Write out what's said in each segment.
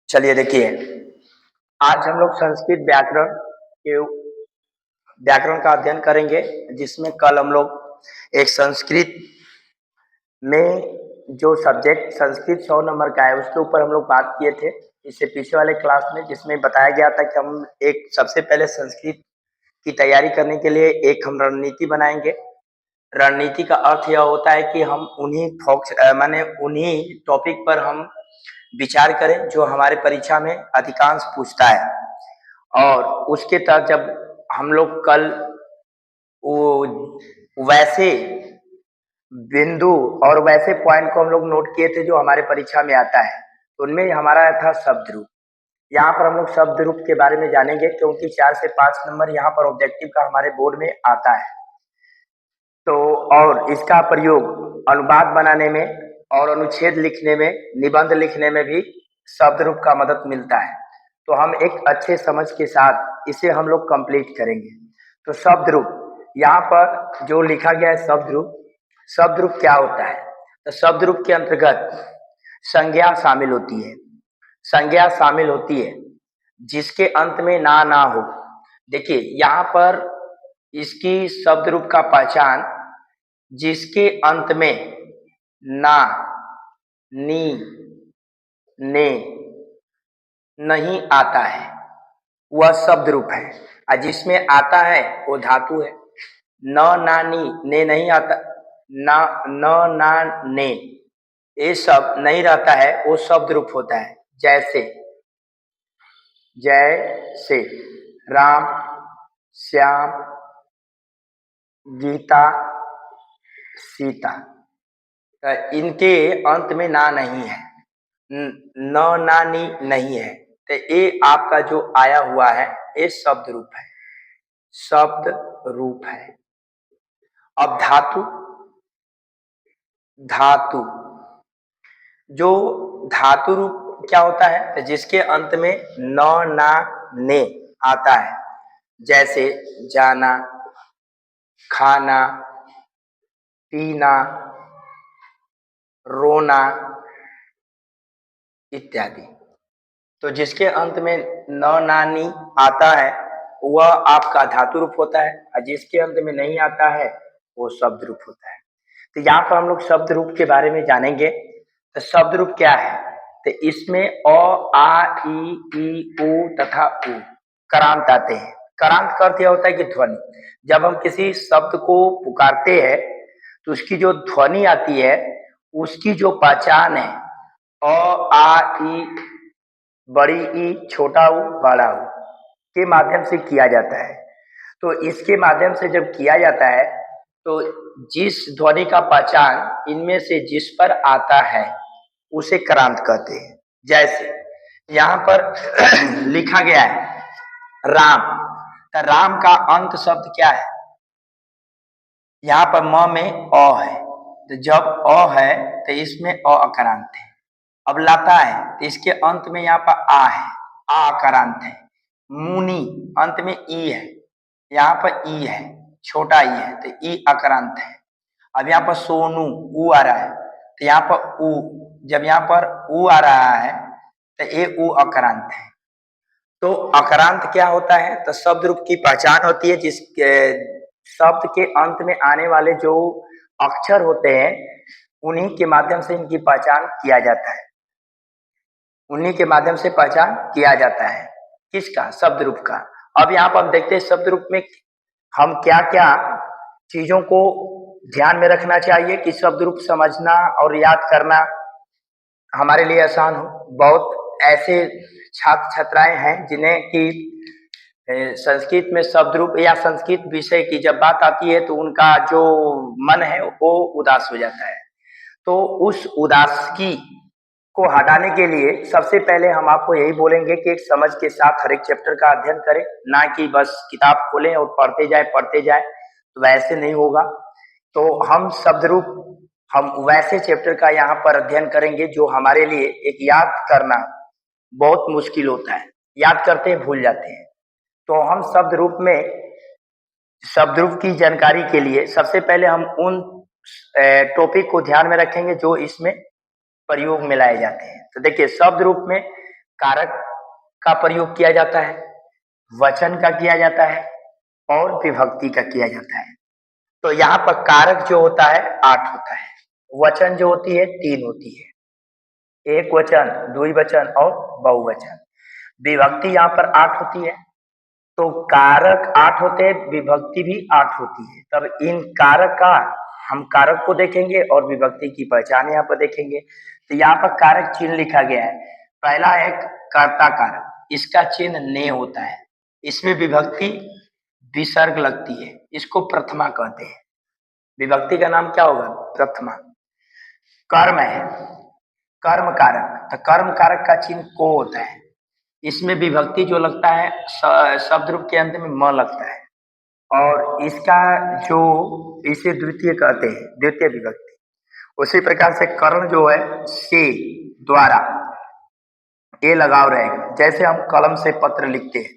चलिए देखिए, आज हम लोग संस्कृत व्याकरण का अध्ययन करेंगे, जिसमें कल हम लोग एक संस्कृत में जो सब्जेक्ट संस्कृत 100 नंबर का है उसके ऊपर हम लोग बात किए थे। इससे पीछे वाले क्लास में, जिसमें बताया गया था कि हम एक सबसे पहले संस्कृत की तैयारी करने के लिए एक हम रणनीति बनाएंगे। रणनीति का अर्थ यह होता है कि हम माने उन्हीं टॉपिक पर हम विचार करें जो हमारे परीक्षा में अधिकांश पूछता है। और उसके तहत जब हम लोग कल वो वैसे बिंदु और वैसे पॉइंट को हम लोग नोट किए थे जो हमारे परीक्षा में आता है, तो उनमें हमारा था शब्द रूप। यहाँ पर हम लोग शब्द रूप के बारे में जानेंगे, क्योंकि 4 से 5 नंबर यहाँ पर ऑब्जेक्टिव का हमारे बोर्ड में आता है। तो और इसका प्रयोग अनुवाद बनाने में और अनुच्छेद लिखने में, निबंध लिखने में भी शब्द रूप का मदद मिलता है। तो हम एक अच्छे समझ के साथ इसे हम लोग कंप्लीट करेंगे। तो शब्द रूप यहाँ पर जो लिखा गया है, शब्द रूप क्या होता है? तो शब्द रूप के अंतर्गत संज्ञा शामिल होती है। संज्ञा शामिल होती है जिसके अंत में ना हो। देखिए यहाँ पर इसकी शब्द रूप का पहचान, जिसके अंत में ना, नी, ने नहीं आता है वह शब्द रूप है, और जिसमें आता है वो धातु है। न, ना, नी, ने नहीं आता, ना, न, ना, ने, ये सब नहीं रहता है, वो शब्द रूप होता है। जैसे जैसे राम, श्याम, गीता, सीता, इनके अंत में ना नहीं है, न, ना, नी नहीं है। तो ये आपका जो आया हुआ है ये शब्द रूप है, शब्द रूप है। अब धातु, धातु जो धातु रूप क्या होता है? तो जिसके अंत में न, ना, ने आता है। जैसे जाना, खाना, पीना, रोना इत्यादि। तो जिसके अंत में न, ना, नी आता है वह आपका धातु रूप होता है, और जिसके अंत में नहीं आता है वो शब्द रूप होता है। तो यहाँ पर हम लोग शब्द रूप के बारे में जानेंगे। तो शब्द रूप क्या है? तो इसमें अ, आ, ई, उ तथा उ करांत आते हैं। करांत का अर्थ यह होता है कि ध्वनि। जब हम किसी शब्द को पुकारते हैं तो उसकी जो ध्वनि आती है, उसकी जो पहचान है, अ, आ, ई, बड़ी ई, छोटा ऊ, बड़ा ऊ के माध्यम से किया जाता है। तो इसके माध्यम से जब किया जाता है तो जिस ध्वनि का पहचान इनमें से जिस पर आता है उसे करांत कहते हैं। जैसे यहाँ पर लिखा गया है राम, तो राम का अंत शब्द क्या है? यहाँ पर म में अ है, तो जब अ है तो इसमें अ अकारांत है। अब लाता है तो इसके अंत में यहाँ पर आ है, आ अकारांत है। मुनि अंत में ई है, यहाँ पर ई है, छोटा ई है, तो ई अकारांत है। अब यहाँ पर सोनू ऊ आ रहा है, तो यहाँ पर ऊ, जब यहाँ पर ऊ आ रहा है तो ये ऊ अकारांत है। तो अकारांत क्या होता है? तो शब्द रूप की पहचान होती है जिस शब्द के अंत में आने वाले जो अक्षर होते हैं उन्हीं के माध्यम से इनकी पहचान किया जाता है, उन्हीं के माध्यम से पहचान किया जाता है। किसका? शब्द रूप का। अब यहाँ पर हम देखते हैं शब्द रूप में हम क्या क्या चीजों को ध्यान में रखना चाहिए कि शब्द रूप समझना और याद करना हमारे लिए आसान हो। बहुत ऐसे छात्र छात्राएं हैं जिन्हें कि संस्कृत में शब्द रूप या संस्कृत विषय की जब बात आती है तो उनका जो मन है वो उदास हो जाता है। तो उस उदासी को हटाने के लिए सबसे पहले हम आपको यही बोलेंगे कि एक समझ के साथ हर एक चैप्टर का अध्ययन करें, ना कि बस किताब खोलें और पढ़ते जाए, तो वैसे नहीं होगा। तो हम शब्द रूप, हम वैसे चैप्टर का यहाँ पर अध्ययन करेंगे जो हमारे लिए एक याद करना बहुत मुश्किल होता है, याद करते हैं भूल जाते हैं। तो हम शब्द रूप की जानकारी के लिए सबसे पहले हम उन टॉपिक को ध्यान में रखेंगे जो इसमें प्रयोग में लाए जाते हैं। तो देखिए शब्द रूप में कारक का प्रयोग किया जाता है, वचन का किया जाता है और विभक्ति का किया जाता है। तो यहाँ पर कारक जो होता है 8 होता है, वचन जो होती है 3 होती है, एक वचन, द्विवचन और बहुवचन। विभक्ति यहाँ पर 8 होती है। तो कारक 8 होते हैं, विभक्ति भी 8 होती है। तब इन कारक का हम कारक को देखेंगे और विभक्ति की पहचान यहाँ पर देखेंगे। तो यहाँ पर कारक चिन्ह लिखा गया है। पहला है कर्ता कारक, इसका चिन्ह ने होता है, इसमें विभक्ति विसर्ग लगती है, इसको प्रथमा कहते हैं। विभक्ति का नाम क्या होगा? प्रथमा। कर्म है, कर्म कारक, तो कर्म कारक का चिन्ह को होता है, इसमें विभक्ति जो लगता है शब्द रूप के अंत में म लगता है, और इसका जो इसे द्वितीय कहते हैं, द्वितीय विभक्ति। उसी प्रकार से कर्ण जो है से द्वारा ये लगाव रहेगा। जैसे हम कलम से पत्र लिखते हैं,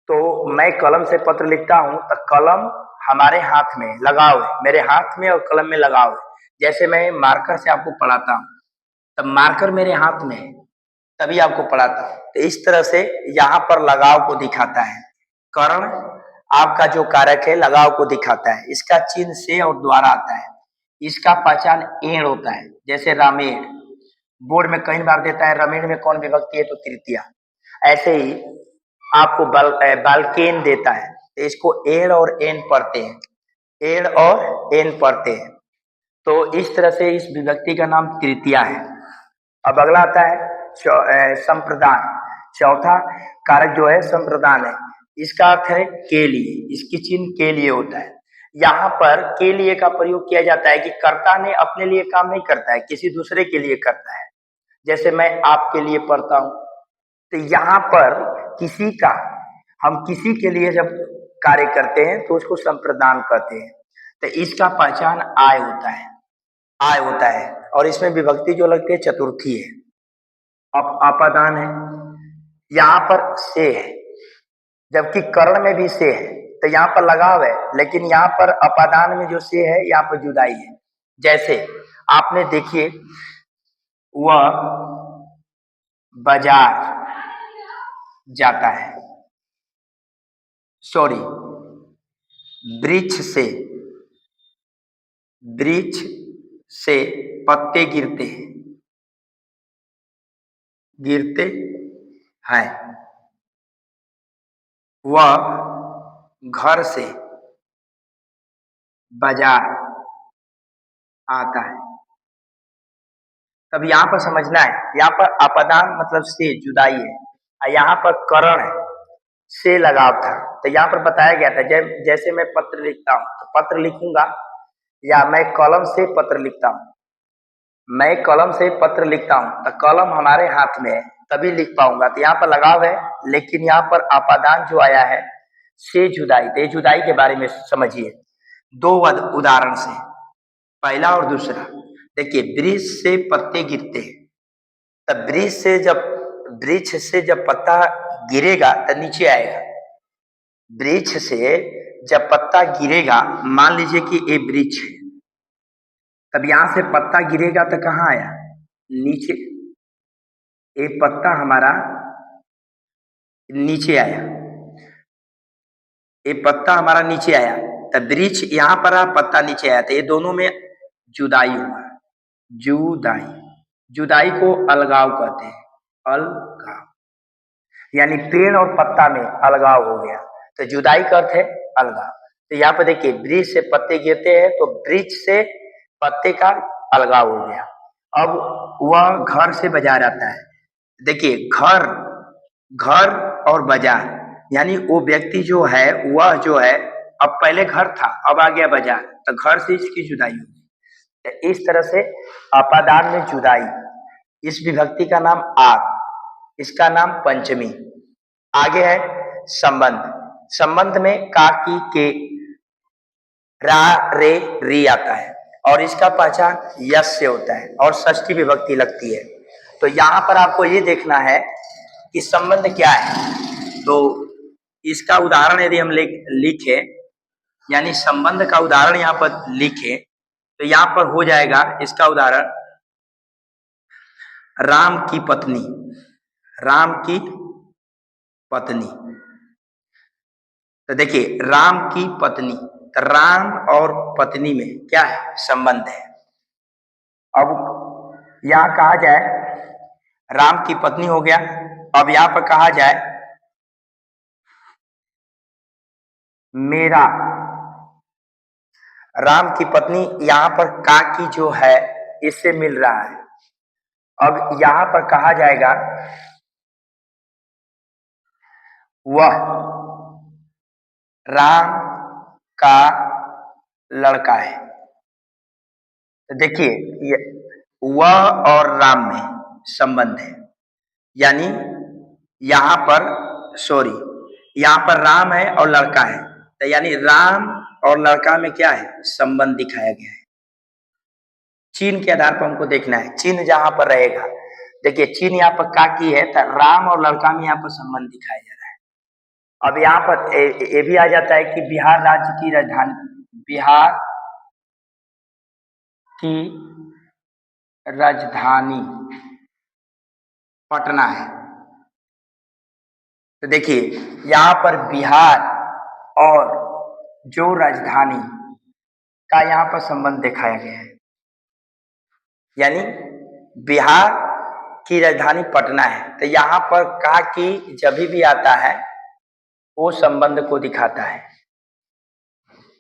तो मैं कलम से पत्र लिखता हूं तो कलम हमारे हाथ में लगाव है, मेरे हाथ में और कलम में लगाव है। जैसे मैं मार्कर से आपको पढ़ाता हूं तब मार्कर मेरे हाथ में है, तभी आपको पढ़ाता हूं। तो इस तरह से यहाँ पर लगाव को दिखाता है। कर्ण आपका जो कारक है लगाव को दिखाता है, इसका चिन्ह से और द्वारा आता है। इसका पहचान एण होता है। जैसे रामेण, बोर्ड में कई बार देता है रमेण में कौन विभक्ति है? तो तृतीया। ऐसे ही आपको बालकेन देता है, तो इसको एण और एन पढ़ते हैं, एण और एन पढ़ते हैं। तो इस तरह से इस विभक्ति का नाम तृतीया है। अब अगला आता है संप्रदान। चौथा कारक जो है संप्रदान है, इसका अर्थ है के लिए, इसकी चिन्ह के लिए होता है। यहाँ पर के लिए का प्रयोग किया जाता है कि कर्ता ने अपने लिए काम नहीं करता है, किसी दूसरे के लिए करता है। जैसे मैं आपके लिए पढ़ता हूं, तो यहाँ पर किसी का, हम किसी के लिए जब कार्य करते हैं तो उसको संप्रदान कहते हैं। तो इसका पहचान आय होता है, आय होता है, और इसमें विभक्ति जो लगती है चतुर्थी है। अपादान है, यहाँ पर से है, जबकि कर्ण में भी से है, तो यहाँ पर लगाव है, लेकिन यहाँ पर अपादान में जो से है यहाँ पर जुदाई है। जैसे आपने देखिए, वह बाजार जाता है, सॉरी, वृक्ष से पत्ते गिरते हैं, गिरते हैं। वह घर से बाजार आता है। तब यहाँ पर समझना है, यहाँ पर अपदान मतलब से जुदाई है, और यहाँ पर करण है, से लगाव था। तो यहाँ पर बताया गया था जैसे मैं पत्र लिखता हूँ तो पत्र लिखूंगा, या मैं कलम से पत्र लिखता हूँ, मैं कलम से पत्र लिखता हूँ तो कलम हमारे हाथ में है तभी लिख पाऊंगा। तो यहाँ पर लगाव है, लेकिन यहाँ पर अपादान जो आया है से जुदाई। तो जुदाई के बारे में समझिए दो उदाहरण से, पहला और दूसरा। देखिए, वृक्ष से पत्ते गिरते हैं, तब वृक्ष से जब पत्ता गिरेगा तो नीचे आएगा। वृक्ष से जब पत्ता गिरेगा, मान लीजिए कि ये वृक्ष है, तब यहां से पत्ता गिरेगा तो कहाँ आया? नीचे। ये पत्ता हमारा नीचे आया, ये पत्ता हमारा नीचे आया, तब वृक्ष यहाँ पर आ, पत्ता नीचे आया, तो ये दोनों में जुदाई हुआ। जुदाई, जुदाई को अलगाव कहते हैं, अलगाव, यानी पेड़ और पत्ता में अलगाव हो गया, तो जुदाई का अर्थ है अलगाव। तो यहाँ पर देखिए, वृक्ष से पत्ते गिरते हैं तो वृक्ष से पत्ते का अलगाव हो गया। अब वह घर से बाजार आता है। देखिए, घर और बाजार, यानी वो व्यक्ति जो है, वह जो है, अब पहले घर था, अब आ गया बाजार, तो घर से इसकी जुदाई होगी। तो इस तरह से अपादान में जुदाई। इस विभक्ति का नाम आप, इसका नाम पंचमी। आगे है संबंध। संबंध में का, की, के, रा, रे, री आता है, और इसका पहचान यश से होता है और षष्ठी विभक्ति लगती है। तो यहाँ पर आपको ये देखना है कि संबंध क्या है। तो इसका उदाहरण यदि हम लिखे, यानी संबंध का उदाहरण यहाँ पर लिखे, तो यहाँ पर हो जाएगा इसका उदाहरण, राम की पत्नी, राम की पत्नी। तो देखिए राम की पत्नी, तो राम और पत्नी में क्या है, संबंध है। अब यहां कहा जाए राम की पत्नी हो गया, अब यहां पर कहा जाए मेरा, राम की पत्नी यहां पर का की जो है इससे मिल रहा है। अब यहां पर कहा जाएगा वह राम का लड़का है। तो देखिए ये वह और राम में संबंध है, यानी यहां पर सॉरी यहां पर राम है और लड़का है, तो यानी राम और लड़का में क्या है, संबंध दिखाया गया है। चिन्ह के आधार पर हमको देखना है, चिन्ह जहां पर रहेगा, देखिए चिन्ह यहाँ पर का की है, तो राम और लड़का में यहाँ पर संबंध दिखाया जा रहा है। अब यहाँ पर ये भी आ जाता है कि बिहार राज्य की राजधानी, बिहार की राजधानी पटना है। तो देखिए यहाँ पर बिहार और जो राजधानी का यहाँ पर संबंध दिखाया गया है, यानी बिहार की राजधानी पटना है, तो यहाँ पर का की जब भी आता है वो संबंध को दिखाता है।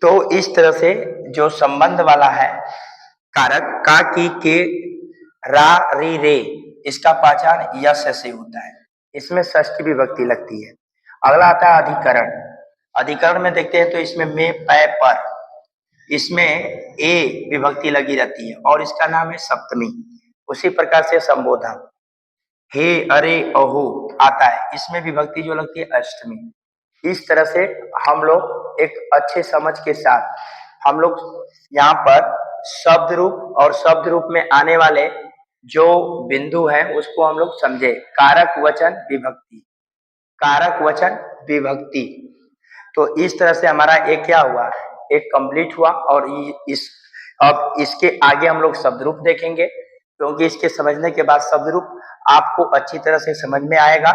तो इस तरह से जो संबंध वाला है कारक का की के रा री रे, इसका पहचान यश से होता है, इसमें षष्ठी विभक्ति लगती है। अगला आता है अधिकरण। अधिकरण में देखते हैं तो इसमें में पै पर, इसमें ए विभक्ति लगी रहती है और इसका नाम है सप्तमी। उसी प्रकार से संबोधन हे अरे अहो आता है, इसमें विभक्ति जो लगती है अष्टमी। इस तरह से हम लोग एक अच्छे समझ के साथ हम लोग यहाँ पर शब्द रूप और शब्द रूप में आने वाले जो बिंदु हैं उसको हम लोग समझे। कारक वचन विभक्ति, कारक वचन विभक्ति, तो इस तरह से हमारा एक क्या हुआ, एक कंप्लीट हुआ। और इस अब इसके आगे हम लोग शब्द रूप देखेंगे, क्योंकि इसके समझने के बाद शब्द रूप आपको अच्छी तरह से समझ में आएगा।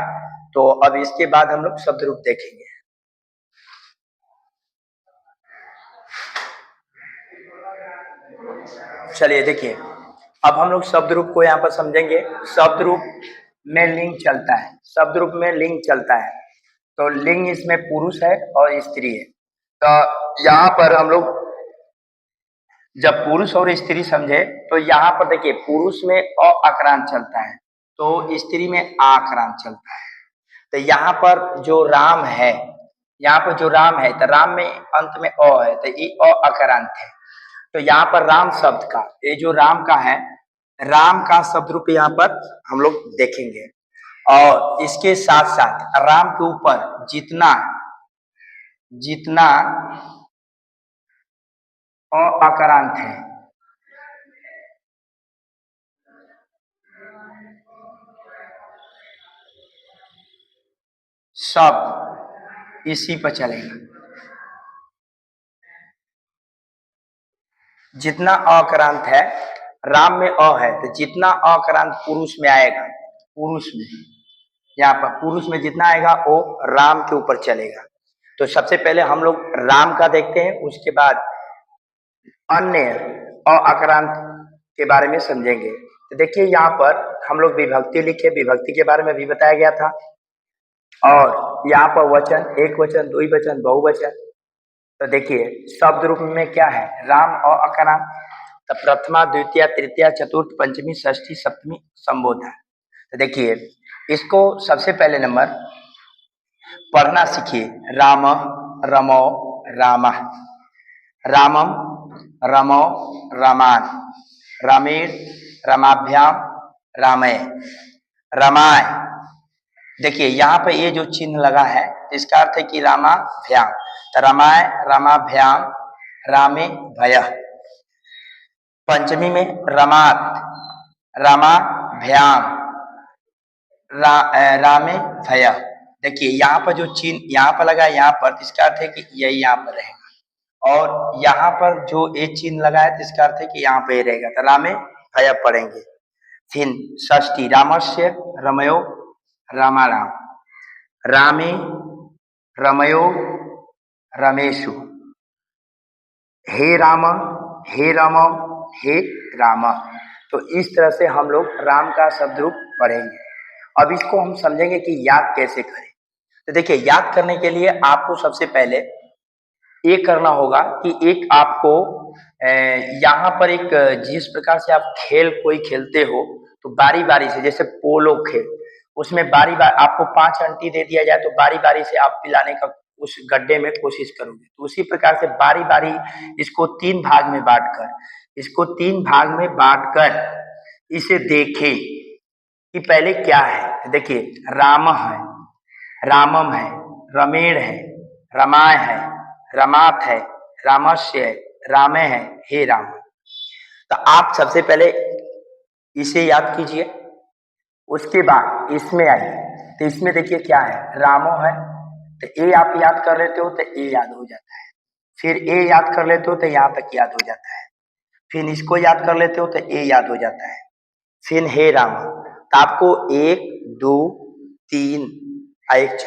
तो अब इसके बाद हम लोग शब्द रूप देखेंगे। चलिए देखिए अब हम लोग शब्द रूप को यहाँ पर समझेंगे। शब्द रूप में लिंग चलता है, शब्द रूप में लिंग चलता है, तो लिंग इसमें पुरुष है और स्त्री है। तो यहाँ पर हम लोग जब पुरुष और स्त्री समझे तो यहाँ पर देखिए पुरुष में अ आक्रांत चलता है तो स्त्री में आ आक्रांत चलता है। तो यहाँ पर जो राम है, यहाँ पर जो राम है तो राम में अंत में अ है, तो ये अ आक्रांत है। तो यहाँ पर राम शब्द का, ये जो राम का है, राम का शब्द रूप यहाँ पर हम लोग देखेंगे। और इसके साथ साथ राम के ऊपर जितना जितना अ आक्रांत है, सब इसी पर चलेगा। जितना अक्रांत है, राम में अ है, तो जितना अक्रांत पुरुष में आएगा, पुरुष में यहाँ पर पुरुष में जितना आएगा वो राम के ऊपर चलेगा। तो सबसे पहले हम लोग राम का देखते हैं, उसके बाद अन्य अक्रांत के बारे में समझेंगे। तो देखिए यहाँ पर हम लोग विभक्ति लिखे, विभक्ति के बारे में भी बताया गया था। और यहाँ पर वचन, एक वचन, द्विवचन, बहुवचन। तो देखिए शब्द रूप में क्या है, राम और अक्रांत। तो प्रथमा, द्वितीय, तृतीय, चतुर्थ, पंचमी, षष्ठी, सप्तमी संबोधन। तो देखिए इसको सबसे पहले नंबर पढ़ना सीखिए। राम, रमो, रामा, रामम, रमो, रामान, रामेण, रमाभ्याम, रामय, रामाय। देखिए यहाँ पे ये जो चिन्ह लगा है इसका अर्थ है कि रामाभ्याम, तो रामाय, रामाभ्याम, रामे भयः। पंचमी में रमात, रामाभ्याम, रामे भयः। देखिए यहाँ पर जो चिन्ह यहाँ पर लगा है यहाँ पर, इसका अर्थ है कि यही यहाँ पर रहेगा। और यहाँ पर जो ये चिन्ह लगा है इसका अर्थ है कि यहाँ पे रहेगा, तो रामे भयः पढ़ेंगे। फिर षष्ठी, रामस्य रमयो रामाराम, रामे, रमयो, रमेशु, हे राम, हे रम, हे राम। तो इस तरह से हम लोग राम का शब्द रूप पढ़ेंगे। अब इसको हम समझेंगे कि याद कैसे करें। तो देखिए, याद करने के लिए आपको सबसे पहले ये करना होगा कि एक आपको यहाँ पर एक जिस प्रकार से आप खेल कोई खेलते हो तो बारी बारी से, जैसे पोलो खेल, उसमें बारी बारी आपको 5 अंटी दे दिया जाए तो बारी बारी से आप पिलाने का उस गड्ढे में कोशिश करोगे। तो उसी प्रकार से बारी बारी इसको 3 भाग में बांट कर इसे देखे कि पहले क्या है। देखिए, राम है, रामम है, रमेण है, रमाय है, रमात है, रामस्य है, रामे है, हे राम। तो आप सबसे पहले इसे याद कीजिए, उसके बाद इसमें आइए। तो इसमें देखिए क्या है, रामो है, तो ए आप याद कर लेते हो तो ए याद हो जाता है, फिर ए याद कर लेते हो तो यहाँ तक याद हो जाता है, फिर इसको याद कर लेते हो तो ए याद हो जाता है, फिर हे राम। तो आपको 1 2 3 1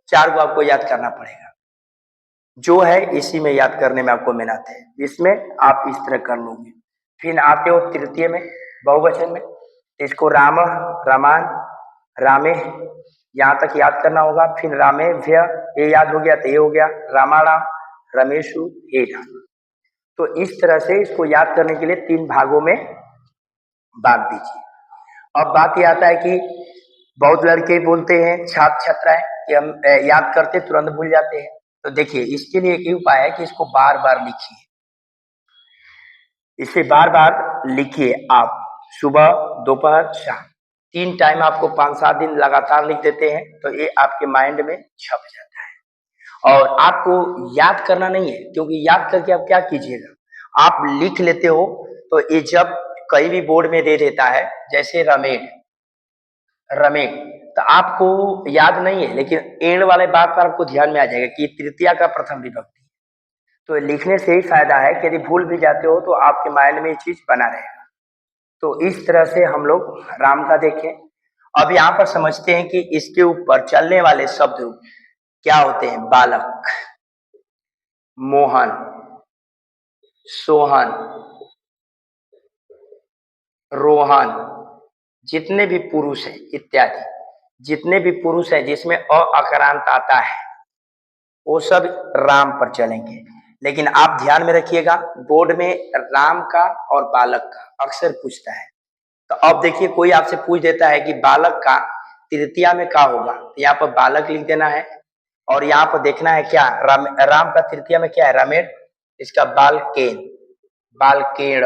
4 को आपको याद करना पड़ेगा। जो है इसी में याद करने में आपको मेहनत है, इसमें आप इस तरह कर लोगे। फिर आते हो तृतीय में, बहुवचन में, इसको राम, रामान, रामे, यहाँ तक याद करना होगा। फिर रामे भ्य, ये याद हो गया तो ये हो गया, रामाराम, रमेशु, हे राम। तो इस तरह से इसको याद करने के लिए 3 भागों में बांट दीजिए। अब बात ये आता है कि बहुत लड़के बोलते हैं, छात्र छात्राएं, कि हम याद करते तुरंत भूल जाते हैं। तो देखिए, इसके लिए एक ही उपाय है कि इसको बार बार लिखिए, इसे बार बार लिखिए आप, सुबह, दोपहर, शाम, 3 टाइम आपको 5-7 दिन लगातार लिख देते हैं तो ये आपके माइंड में छप जाता है। और आपको याद करना नहीं है, क्योंकि याद करके आप क्या कीजिएगा, आप लिख लेते हो तो ये जब कहीं भी बोर्ड में दे देता है, जैसे रमेश, तो आपको याद नहीं है, लेकिन एंड वाले बात पर आपको ध्यान में आ जाएगा कि तृतीया का प्रथम विभक्ति। तो लिखने से ही फायदा है कि यदि भूल भी जाते हो तो आपके माइंड में ये चीज बना रहेगा। तो इस तरह से हम लोग राम का देखें। अब यहाँ पर समझते हैं कि इसके ऊपर चलने वाले शब्द क्या होते हैं। बालक, मोहन, सोहन, रोहन, जितने भी पुरुष हैं इत्यादि, जितने भी पुरुष हैं जिसमें अ अकारांत आता है वो सब राम पर चलेंगे। लेकिन आप ध्यान में रखिएगा, बोर्ड में राम का और बालक का अक्सर पूछता है। तो अब देखिए, कोई आपसे पूछ देता है कि बालक का तृतीया में क्या होगा, तो यहाँ पर बालक लिख देना है। और यहाँ पर देखना है क्या, राम का तृतीया में क्या है, रामेण, इसका बालकेन, बालकेण।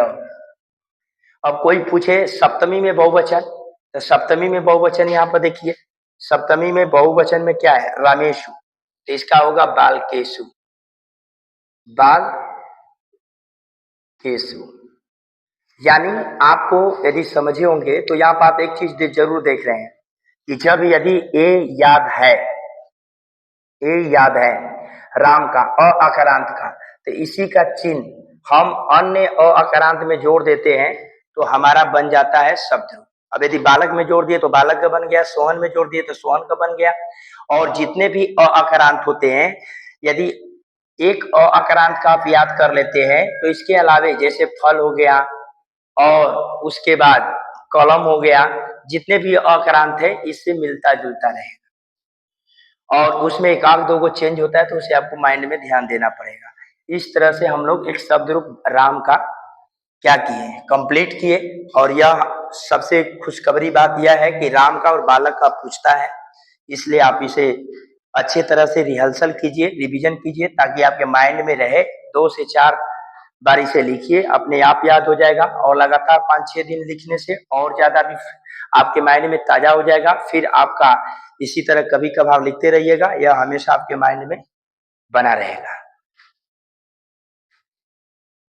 अब कोई पूछे सप्तमी में बहुवचन, तो सप्तमी में बहुवचन यहाँ पर देखिए, सप्तमी में बहुवचन में क्या है, रामेशु, तो इसका होगा बालकेशु, बालकेशु। यानी आपको यदि समझे होंगे तो यहाँ पर आप एक चीज जरूर देख रहे हैं कि जब यदि ए याद है राम का अ अकारांत का, तो इसी का चिन्ह हम अन्य अ अकारांत में जोड़ देते हैं तो हमारा बन जाता है शब्द। अब यदि बालक में जोड़ दिए तो बालक का बन गया, सोहन में जोड़ दिए तो सोहन का बन गया। और जितने भी अ अकारांत होते हैं, यदि एक अ अकारांत का आप याद कर लेते हैं तो इसके अलावे जैसे फल हो गया और उसके बाद कलम हो गया, जितने भी अकारांत है इससे मिलता जुलता रहेगा। और उसमें एक आध दो को चेंज होता है तो उसे आपको माइंड में ध्यान देना पड़ेगा। इस तरह से हम लोग एक शब्द रूप राम का क्या किए, कंप्लीट किए। और यह सबसे खुशखबरी बात यह है कि राम का और बालक का पूछता है, इसलिए आप इसे अच्छे तरह से रिहर्सल कीजिए, रिवीजन कीजिए, ताकि आपके माइंड में रहे। 2 से 4 बार इसे लिखिए, अपने आप याद हो जाएगा। और लगातार 5-6 दिन लिखने से और ज्यादा भी आपके माइंड में ताजा हो जाएगा। फिर आपका इसी तरह कभी कभार लिखते रहिएगा, यह हमेशा आपके माइंड में बना रहेगा।